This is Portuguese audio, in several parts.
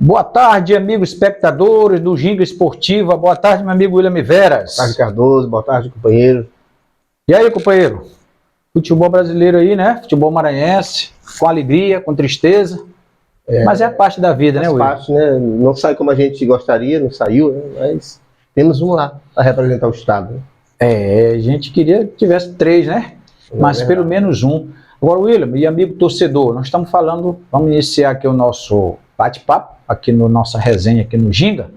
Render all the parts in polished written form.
Boa tarde, amigos espectadores do Ginga Esportiva. Boa tarde, meu amigo William Veras. Boa tarde, Cardoso. Boa tarde, companheiro. E aí, companheiro? Futebol brasileiro aí, né? Futebol maranhense, com alegria, com tristeza. Mas é parte da vida, né, William? Parte, né? Não sai como a gente gostaria, não saiu, né? Mas temos um lá para representar o Estado. Né? A gente queria que tivesse 3, né? Mas pelo menos um. Agora, William, e amigo torcedor, nós estamos falando, vamos iniciar aqui o nosso bate-papo, aqui no nossa resenha, aqui no Ginga,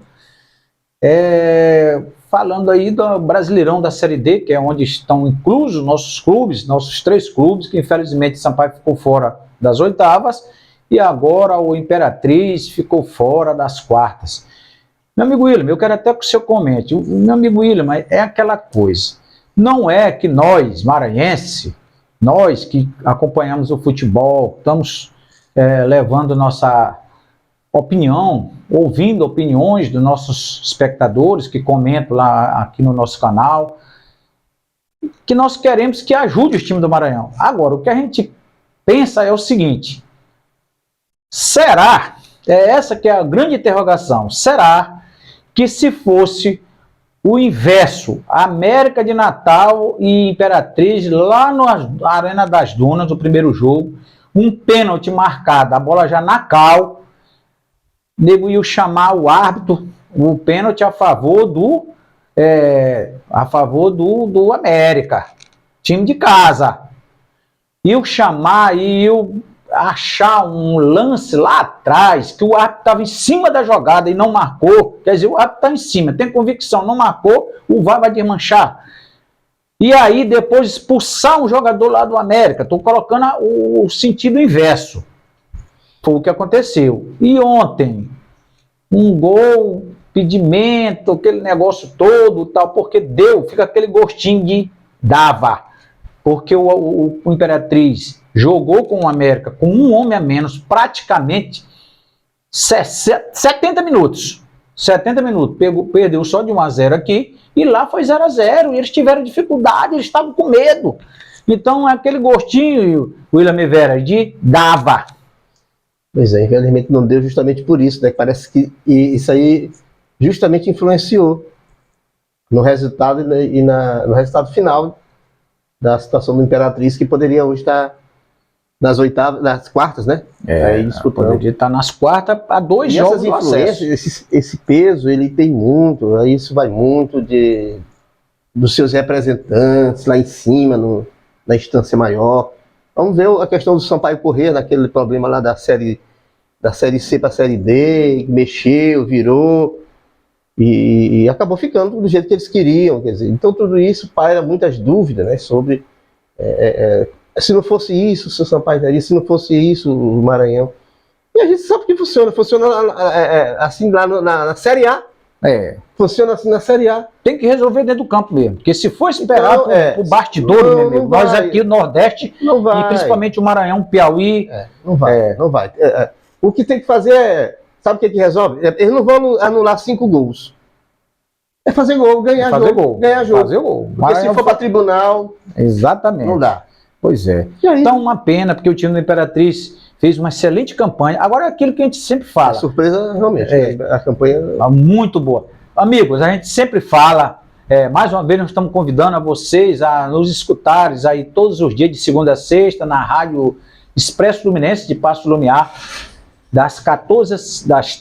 falando aí do Brasileirão da Série D, que é onde estão inclusos nossos clubes, nossos 3 clubes, que infelizmente Sampaio ficou fora das oitavas, e agora o Imperatriz ficou fora das quartas. Meu amigo William, eu quero até que o senhor comente. Meu amigo William, é aquela coisa, não é que nós, maranhenses, nós que acompanhamos o futebol, estamos levando nossa opinião, ouvindo opiniões dos nossos espectadores que comentam lá aqui no nosso canal, que nós queremos que ajude o time do Maranhão. Agora, o que a gente pensa é o seguinte: será, essa que é a grande interrogação, será que se fosse o inverso, América de Natal e Imperatriz, lá na Arena das Dunas, no primeiro jogo, um pênalti marcado, a bola já na cal, nego ia chamar o árbitro, o pênalti a favor do América, time de casa. Iam chamar, iam achar um lance lá atrás, que o árbitro estava em cima da jogada e não marcou, quer dizer, o árbitro está em cima, tem convicção, não marcou, o VAR vai desmanchar. E aí depois expulsar um jogador lá do América, estou colocando o sentido inverso. Foi o que aconteceu. E ontem, um gol, pedimento, aquele negócio todo, tal, porque fica aquele gostinho de dava. Porque o Imperatriz jogou com o América com um homem a menos, praticamente 70 minutos. 70 minutos. Perdeu só de 1-0 aqui, e lá foi 0-0. E eles tiveram dificuldade, eles estavam com medo. Então, aquele gostinho, William Vera, de dava. Pois é, infelizmente não deu justamente por isso, né? Parece que isso aí justamente influenciou no resultado no resultado final da situação do Imperatriz, que poderia hoje estar nas oitavas, nas quartas, né? Aí disputando. Poderia estar nas quartas a 2 jogos do acesso. Esse peso, ele tem muito, isso vai muito dos seus representantes lá em cima, na instância maior. Vamos ver a questão do Sampaio Corrêa, naquele problema lá da série C para a Série D, mexeu, virou, e acabou ficando do jeito que eles queriam, quer dizer. Então tudo isso paira muitas dúvidas, né, sobre se não fosse isso, se o Sampaio daria, se não fosse isso, o Maranhão. E a gente sabe que funciona assim lá na Série A. Funciona assim na Série A. Tem que resolver dentro do campo mesmo. Porque se for esperar o bastidor, meu amigo, nós aqui no Nordeste, e principalmente o Maranhão, Piauí... não vai. O que tem que fazer sabe o que resolve? Eles não vão anular 5 gols. É fazer gol, ganhar jogo. Fazer gol. Porque se for para tribunal... Exatamente. Não dá. Pois é. Então, uma pena, porque o time do Imperatriz fez uma excelente campanha. Agora é aquilo que a gente sempre fala. Surpresa, realmente. A campanha... Muito boa. Amigos, a gente sempre fala, mais uma vez nós estamos convidando a vocês a nos escutarem aí todos os dias, de segunda a sexta, na rádio Expresso Fluminense de Paço Lumiar, das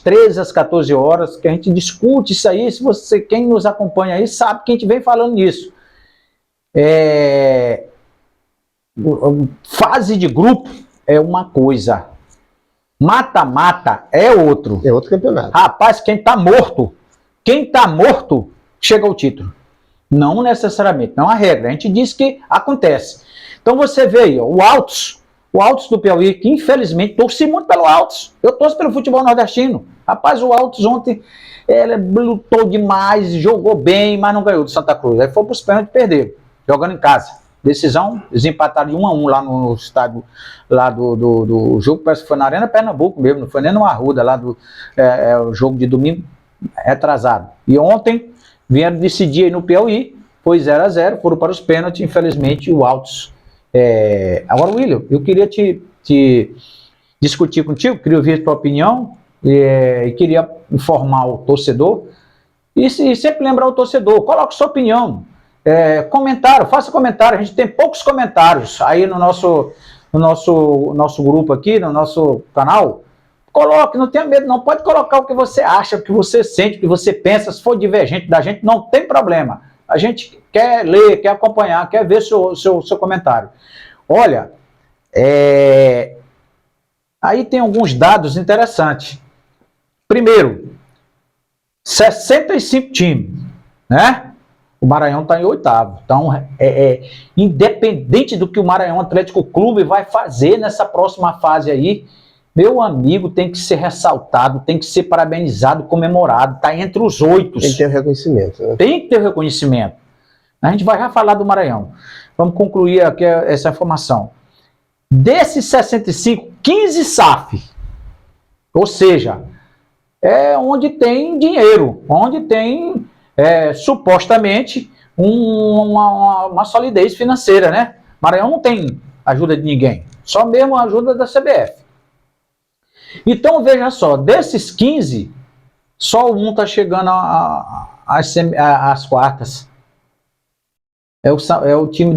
13 às 14 horas, que a gente discute isso aí. Se quem nos acompanha aí sabe que a gente vem falando nisso. Fase de grupo é uma coisa, mata-mata é outro. É outro campeonato. Rapaz, quem tá morto chega ao título. Não necessariamente, não é uma regra. A gente diz que acontece. Então você vê aí, o Altos do Piauí, que infelizmente torci muito pelo Altos. Eu torço pelo futebol nordestino. Rapaz, o Altos ontem lutou demais, jogou bem, mas não ganhou do Santa Cruz. Aí foi pros pênaltis e perderam, jogando em casa. Decisão, eles empataram de 1-1 lá no estádio lá do jogo, parece que foi na Arena Pernambuco mesmo, não foi nem no Arruda, lá o jogo de domingo retrasado. E ontem vieram decidir aí no Piauí, foi 0-0, foram para os pênaltis, infelizmente o Altos. Agora, William, eu queria te discutir contigo, queria ouvir a tua opinião, e queria informar o torcedor, e sempre lembrar o torcedor, coloque sua opinião, comentário, faça comentário, a gente tem poucos comentários aí no nosso grupo aqui, no nosso canal. Coloque, não tenha medo, não pode colocar o que você acha, o que você sente, o que você pensa. Se for divergente da gente, não tem problema. A gente quer ler, quer acompanhar, quer ver seu comentário. Olha, aí tem alguns dados interessantes. Primeiro, 65 times, né? O Maranhão está em 8º. Então, independente do que o Maranhão Atlético Clube vai fazer nessa próxima fase aí, meu amigo, tem que ser ressaltado, tem que ser parabenizado, comemorado, está entre os 8. Tem que ter o reconhecimento. Né? Tem que ter o reconhecimento. A gente vai já falar do Maranhão. Vamos concluir aqui essa informação. Desses 65, 15 SAF. Ou seja, é onde tem dinheiro, onde tem supostamente uma solidez financeira, né? Maranhão não tem ajuda de ninguém, só mesmo a ajuda da CBF. Então, veja só, desses 15, só um está chegando às quartas. É o time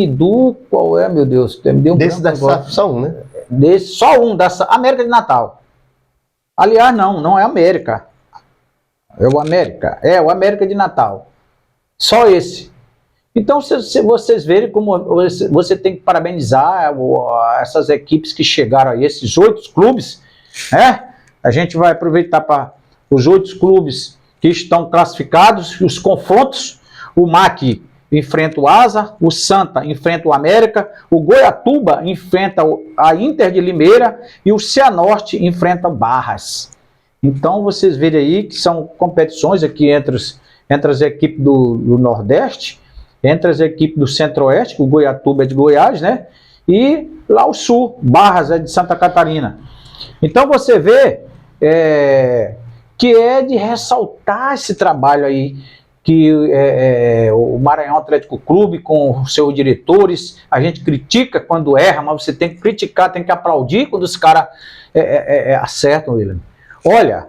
do... Qual é, meu Deus? Me deu um desse da SAF, só um, né? Só um, da América de Natal. Aliás, não é América. É o América de Natal. Só esse. Então, se vocês verem como você tem que parabenizar essas equipes que chegaram aí, esses 8 clubes, né? A gente vai aproveitar para os 8 clubes que estão classificados, os confrontos. O MAC enfrenta o Asa, o Santa enfrenta o América, o Goiatuba enfrenta a Inter de Limeira e o Cianorte enfrenta o Barras. Então, vocês verem aí que são competições aqui entre as equipes do Nordeste, entre as equipes do Centro-Oeste, que o Goiatuba é de Goiás, né? E lá o Sul, Barras é de Santa Catarina. Então você vê que é de ressaltar esse trabalho aí, que o Maranhão Atlético Clube, com seus diretores, a gente critica quando erra, mas você tem que criticar, tem que aplaudir quando os caras acertam, William. Olha,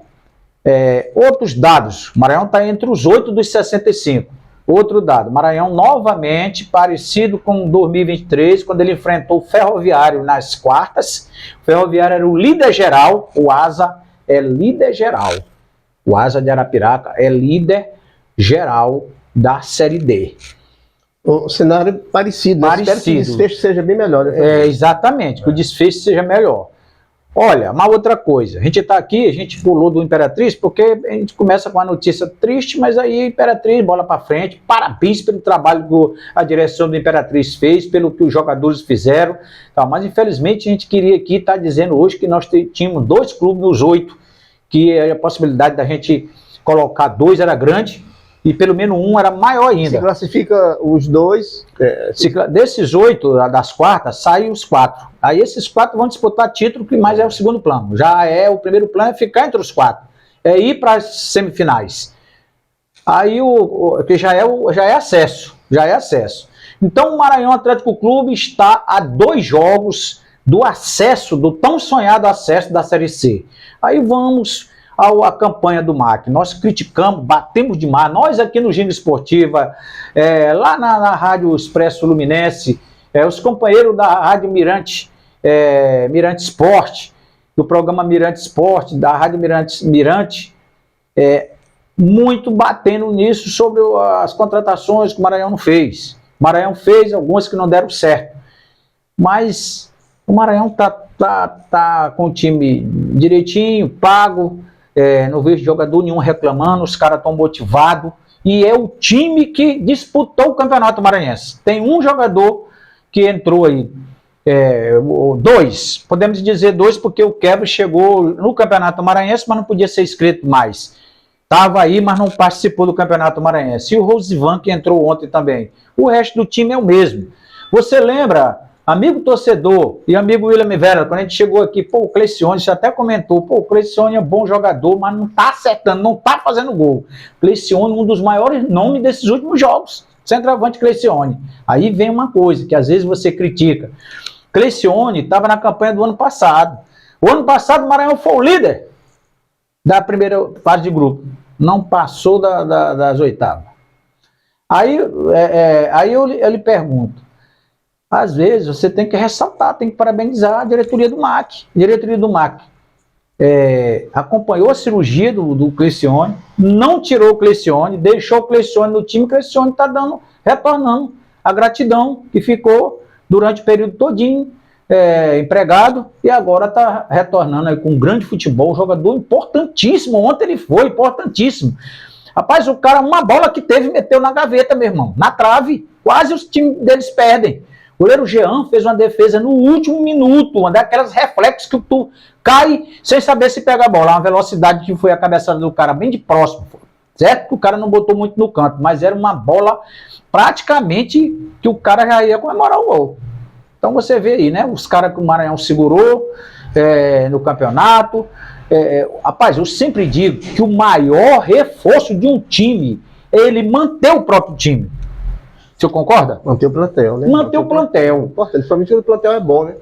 outros dados, o Maranhão está entre os 8 dos 65. Outro dado, Maranhão novamente parecido com 2023, quando ele enfrentou o Ferroviário nas quartas. O Ferroviário era o líder geral, o Asa é líder geral. O Asa de Arapiraca é líder geral da Série D. O cenário parecido, né? Espero que o desfecho seja bem melhor. Exatamente, que o desfecho seja melhor. Olha, uma outra coisa, a gente está aqui, a gente pulou do Imperatriz, porque a gente começa com uma notícia triste, mas aí Imperatriz, bola para frente, parabéns pelo trabalho que a direção do Imperatriz fez, pelo que os jogadores fizeram, tá? Mas infelizmente a gente queria aqui estar dizendo hoje que nós tínhamos 2 clubes nos 8, que a possibilidade da gente colocar 2 era grande, e pelo menos um era maior ainda. Se classifica os 2... Desses 8 das quartas, saem os 4. Aí esses 4 vão disputar título, que mais é o segundo plano. O primeiro plano é ficar entre os 4. É ir para as semifinais. Aí que já é acesso. Então o Maranhão Atlético Clube está a 2 jogos do acesso, do tão sonhado acesso da Série C. Aí vamos a campanha do MAC. Nós criticamos, batemos demais. Nós aqui no Gino Esportiva, lá na Rádio Expresso Luminense, os companheiros da Rádio Mirante Esporte, do programa Mirante Esporte, da Rádio Mirante, muito batendo nisso sobre as contratações que o Maranhão não fez. O Maranhão fez algumas que não deram certo. Mas o Maranhão tá com o time direitinho, pago, não vejo jogador nenhum reclamando, os caras estão motivados, e é o time que disputou o Campeonato Maranhense. Tem um jogador que entrou aí, 2, podemos dizer 2, porque o Kevin chegou no Campeonato Maranhense, mas não podia ser inscrito mais. Estava aí, mas não participou do Campeonato Maranhense. E o Rosivan, que entrou ontem também. O resto do time é o mesmo. Você lembra, amigo torcedor e amigo William Vera, quando a gente chegou aqui, o Cleicione, você até comentou, o Cleicione é bom jogador, mas não está acertando, não está fazendo gol. Cleicione, um dos maiores nomes desses últimos jogos. Centroavante Cleicione. Aí vem uma coisa que às vezes você critica. Cleicione estava na campanha do ano passado. O ano passado o Maranhão foi o líder da primeira fase de grupo. Não passou das oitavas. Aí eu lhe pergunto, às vezes você tem que ressaltar, tem que parabenizar a diretoria do MAC. A diretoria do MAC acompanhou a cirurgia do Clecione, não tirou o Clecione, deixou o Clecione no time, o Clecione está retornando a gratidão que ficou durante o período todinho empregado e agora está retornando aí com um grande futebol, um jogador importantíssimo. Ontem ele foi importantíssimo. Rapaz, o cara, uma bola que teve, meteu na gaveta, meu irmão, na trave, quase os times deles perdem. O goleiro Jean fez uma defesa no último minuto, uma daquelas reflexos que tu cai sem saber se pega a bola, uma velocidade que foi a cabeçada do cara bem de próximo, certo que o cara não botou muito no canto, mas era uma bola praticamente que o cara já ia comemorar o gol. Então você vê aí, né, os caras que o Maranhão segurou no campeonato. Rapaz, eu sempre digo que o maior reforço de um time é ele manter o próprio time. Você concorda? Manter o plantel, né? Manter o plantel. Importante, principalmente quando o plantel é bom, né?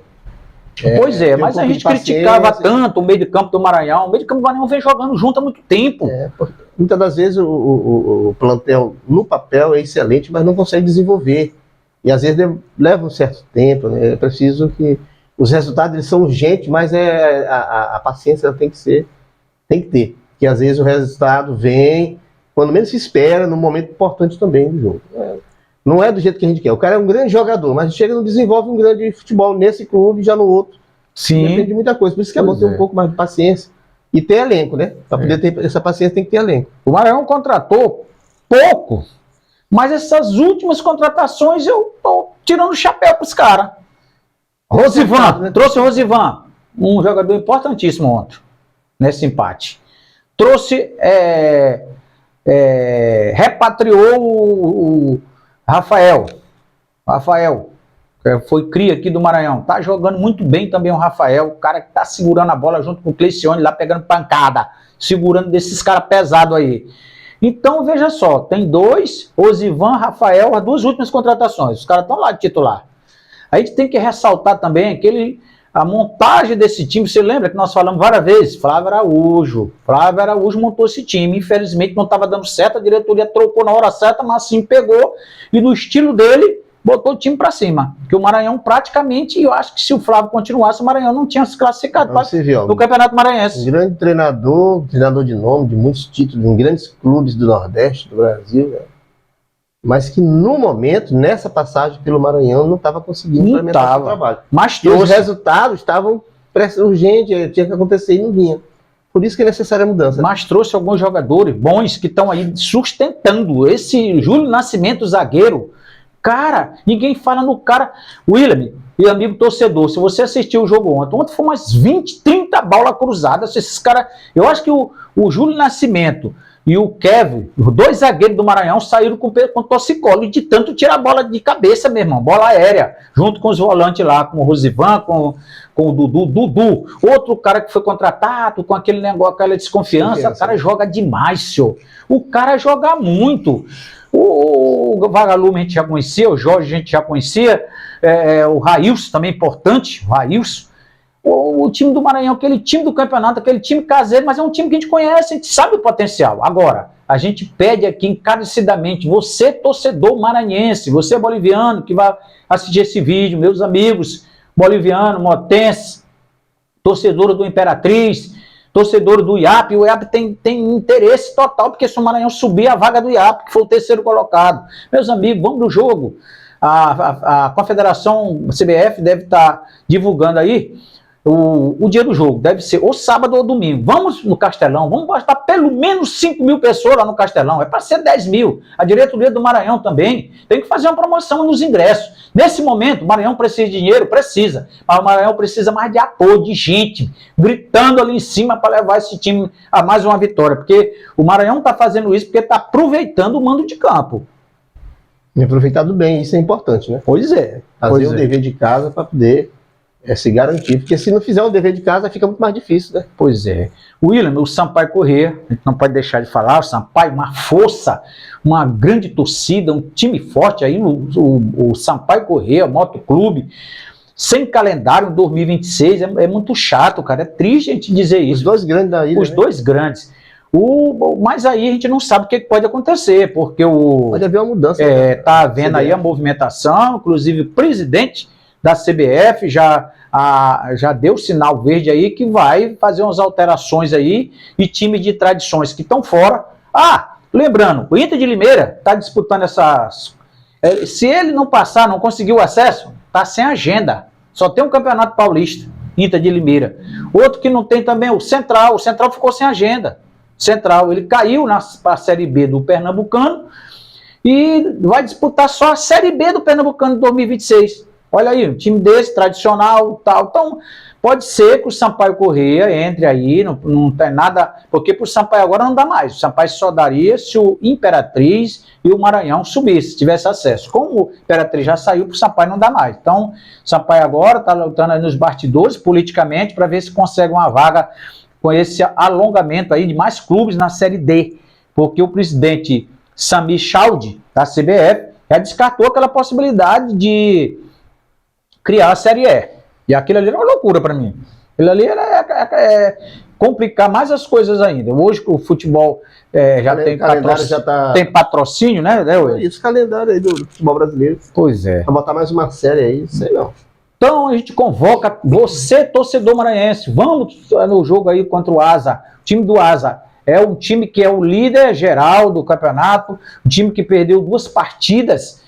Pois mas a gente criticava tanto o meio de campo do Maranhão. O meio de campo do Maranhão vem jogando junto há muito tempo. Muitas das vezes o plantel no papel é excelente, mas não consegue desenvolver. E às vezes leva um certo tempo, né? É preciso que os resultados eles são urgentes, mas a paciência tem que ter. Porque às vezes o resultado vem quando menos se espera, num momento importante também do jogo. Não é do jeito que a gente quer. O cara é um grande jogador, mas chega e não desenvolve um grande futebol nesse clube e já no outro. Sim. Depende de muita coisa. Por isso que é bom ter um pouco mais de paciência. E ter elenco, né? Para poder ter essa paciência tem que ter elenco. O Maranhão contratou pouco, mas essas últimas contratações eu tô tirando o chapéu para os caras. Rosivan, trouxe o Rosivan, um jogador importantíssimo ontem, nesse empate. Trouxe, repatriou o Rafael, foi cria aqui do Maranhão, tá jogando muito bem também o Rafael, o cara que tá segurando a bola junto com o Clecione lá, pegando pancada, segurando desses caras pesados aí. Então, veja só, tem dois, Rosivan, Rafael, as duas últimas contratações, os caras estão lá de titular. A gente tem que ressaltar também a montagem desse time. Você lembra que nós falamos várias vezes? Flávio Araújo montou esse time, infelizmente não estava dando certo, a diretoria trocou na hora certa, mas assim pegou e no estilo dele botou o time para cima. Porque o Maranhão praticamente, eu acho que se o Flávio continuasse, o Maranhão não tinha se classificado no Campeonato Maranhense. Um grande treinador de nome, de muitos títulos, em grandes clubes do Nordeste, do Brasil, né? Mas que no momento, nessa passagem pelo Maranhão, não estava conseguindo implementar o trabalho. Mas os resultados estavam urgentes, tinha que acontecer e não vinha. Por isso que é necessária a mudança. Mas trouxe alguns jogadores bons que estão aí sustentando. Esse Júlio Nascimento, zagueiro, cara, ninguém fala no cara. William, e amigo torcedor, se você assistiu o jogo ontem foi umas 20, 30 bolas cruzadas. Esses caras, eu acho que o Júlio Nascimento e o Kevin, os dois zagueiros do Maranhão, saíram com torcicolo de tanto tirar a bola de cabeça, meu irmão, bola aérea, junto com os volantes lá, com o Rosivan, com o Dudu, outro cara que foi contratado, com aquele negócio, aquela desconfiança, o cara joga demais, senhor. O cara joga muito. O Vagalume a gente já conhecia, o Jorge a gente já conhecia, o Railson também importante, o Railson. O time do Maranhão, aquele time do campeonato, aquele time caseiro, mas é um time que a gente conhece, a gente sabe o potencial. Agora, a gente pede aqui encarecidamente, você torcedor maranhense, você boliviano que vai assistir esse vídeo, meus amigos boliviano, motense, torcedor do Imperatriz, torcedor do IAP, o IAP tem interesse total, porque se o Maranhão subir a vaga do IAP, que foi o terceiro colocado. Meus amigos, vamos do jogo. A Confederação CBF deve estar divulgando aí o dia do jogo, deve ser ou sábado ou domingo. Vamos no Castelão, vamos gastar pelo menos 5 mil pessoas lá no Castelão, é para ser 10 mil. A diretoria do Maranhão também tem que fazer uma promoção nos ingressos. Nesse momento, o Maranhão precisa de dinheiro? Precisa, mas o Maranhão precisa mais de apoio, de gente, gritando ali em cima para levar esse time a mais uma vitória, porque o Maranhão está fazendo isso porque está aproveitando o mando de campo. E aproveitado bem, isso é importante, né? Pois é. Fazer o dever de casa para poder se garantir, porque se não fizer o dever de casa fica muito mais difícil, né? Pois é. William, o Sampaio Corrêa, a gente não pode deixar de falar, o Sampaio, uma força, uma grande torcida, um time forte aí, o Sampaio Corrêa, o Motoclube. sem calendário em 2026, é muito chato, cara. É triste a gente dizer isso. Os dois grandes da ilha. Os dois grandes. Mas aí a gente não sabe o que pode acontecer, porque pode haver uma mudança. Tá havendo aí a movimentação, inclusive o presidente da CBF já deu sinal verde aí que vai fazer umas alterações aí, e time de tradições que estão fora. Lembrando, o Inter de Limeira está disputando essas... se ele não passar, não conseguir o acesso, está sem agenda. Só tem um Campeonato Paulista, Inter de Limeira. Outro que não tem também, o Central ficou sem agenda. Central, ele caiu para a Série B do Pernambucano e vai disputar só a Série B do Pernambucano de 2026. Olha aí, um time desse, tradicional, tal. Então, pode ser que o Sampaio Corrêa entre aí, não tem nada, porque para o Sampaio agora não dá mais. O Sampaio só daria se o Imperatriz e o Maranhão subissem, tivesse acesso. Como o Imperatriz já saiu, para o Sampaio não dá mais. Então, o Sampaio agora está lutando aí nos bastidores, politicamente, para ver se consegue uma vaga com esse alongamento aí de mais clubes na Série D, porque o presidente Sami Chaldi, da CBF, já descartou aquela possibilidade de criar a Série E. E aquilo ali era uma loucura para mim. Aquilo ali era complicar mais as coisas ainda. Hoje que o futebol tem patrocínio, né? Isso, calendário aí do futebol brasileiro. Pois é. Pra botar mais uma série aí, sei não. Então a gente convoca você, torcedor maranhense, vamos no jogo aí contra o Asa. O time do Asa é um time que é o líder geral do campeonato, um time que perdeu 2 partidas,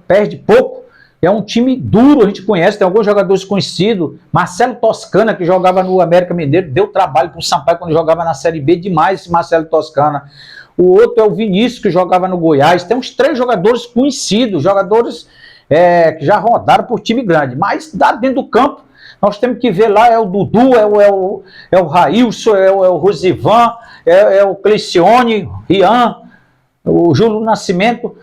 perde pouco. É um time duro, a gente conhece, tem alguns jogadores conhecidos. Marcelo Toscana, que jogava no América Mineiro, deu trabalho para o Sampaio quando jogava na Série B, demais esse Marcelo Toscana. O outro é o Vinícius, que jogava no Goiás. Tem uns 3 jogadores conhecidos, jogadores que já rodaram por time grande, mas dentro do campo nós temos que ver lá, é o Dudu, é o Railson, é o Rosivan, é o Cleicione, Rian, o Júlio Nascimento,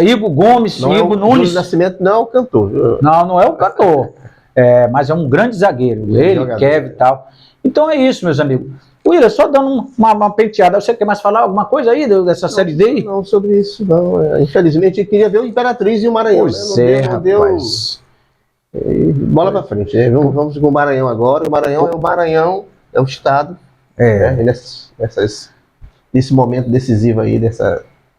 Igor Gomes, Igor Nunes. Júlio Nascimento não é o cantor. Não é o cantor, mas é um grande zagueiro, ele, Kevin e tal. Então é isso, meus amigos. William, só dando uma penteada, você quer mais falar alguma coisa aí dessa Série D? Não, sobre isso não. Infelizmente, eu queria ver o Imperatriz e o Maranhão. Pois não deu. Bola pra frente. Vamos com o Maranhão agora. O Maranhão é o Maranhão, é o Estado. Nesse momento decisivo aí,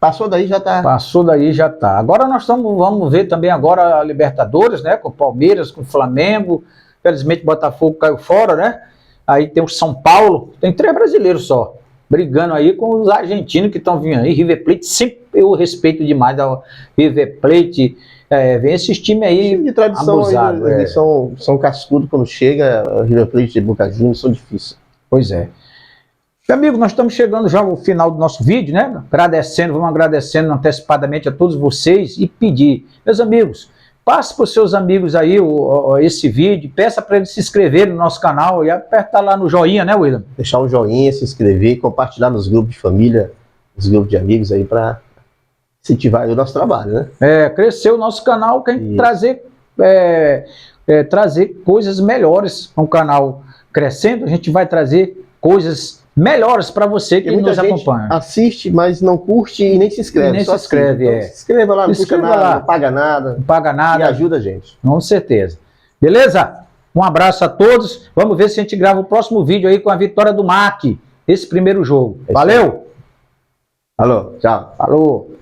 passou daí já tá. Passou daí já tá. Agora nós vamos ver também agora a Libertadores, né? Com o Palmeiras, com o Flamengo. Infelizmente o Botafogo caiu fora, né? Aí tem o São Paulo, tem 3 brasileiros só, brigando aí com os argentinos que estão vindo aí. River Plate, sempre eu respeito demais ao River Plate, vem esses times aí time de tradição abusados. Eles são cascudos quando chega, River Plate e Boca Juniors são difíceis. Pois é. Meu amigo, nós estamos chegando já ao final do nosso vídeo, né? Vamos agradecendo antecipadamente a todos vocês e pedir, meus amigos, passe para os seus amigos aí esse vídeo, peça para eles se inscreverem no nosso canal e apertar lá no joinha, né, William? Deixar um joinha, se inscrever, compartilhar nos grupos de família, nos grupos de amigos aí para incentivar o nosso trabalho, né? Crescer o nosso canal, que a gente trazer coisas melhores. Com o canal crescendo, a gente vai trazer coisas melhores para você que nos acompanha. Assiste, mas não curte e nem se inscreve. Nem se inscreve, então, se inscreva lá, não custa nada, não paga nada. Não paga nada. E ajuda a gente. Com certeza. Beleza? Um abraço a todos. Vamos ver se a gente grava o próximo vídeo aí com a vitória do MAC. Esse primeiro jogo. Valeu! Alô, tchau. Falou!